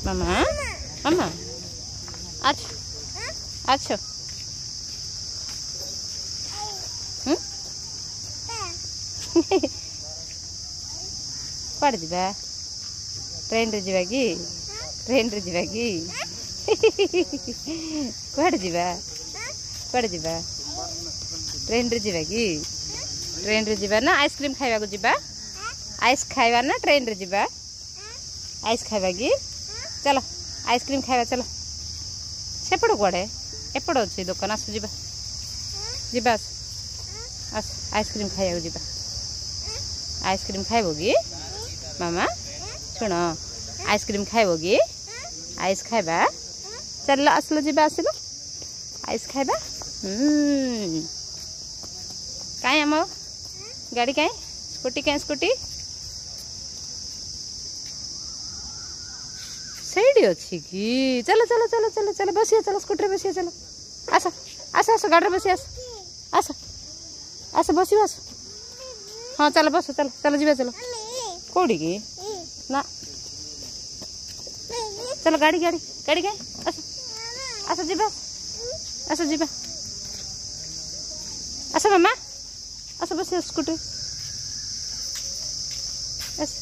मामा मामा अच्छा अच्छा कुआड़े जा ट्रेन रे जा कि ट्रेन रे जा कि कुआड़े जा कुआड़े जा ट्रेन रे जा कि ट्रेन रे जा ना आइसक्रीम खाइबा को जा आइस खाइबा ना ट्रेन रे जा आइस खाइबा कि चलो आइसक्रीम खाइबा चलो सेपड़ कुआड़े एपड़ अच्छे दुकान आस जा जा आस आइसक्रीम खाइबा जा आइसक्रीम खाइब कि मामा शुण आइसक्रीम खाइब कि आइस खाइबा चल आसलो जा आसलो आइस खाइबा कहीं आम गाड़ी कहीं स्कूटी कहीं स्कूटी सही अच्छी कि चलो चलो चलो चलो चलो बसिए चलो स्कूटी बसिए चलो आस आस आस गाड़ी बसी आस आस आस बस आस हाँ चलो बस चलो चलो जी चलो कौड़ी की ना चलो गाड़ी गाड़ी गाड़ी कहीं आस आस जी आस जी आस मामा आस बस स्कूटी आस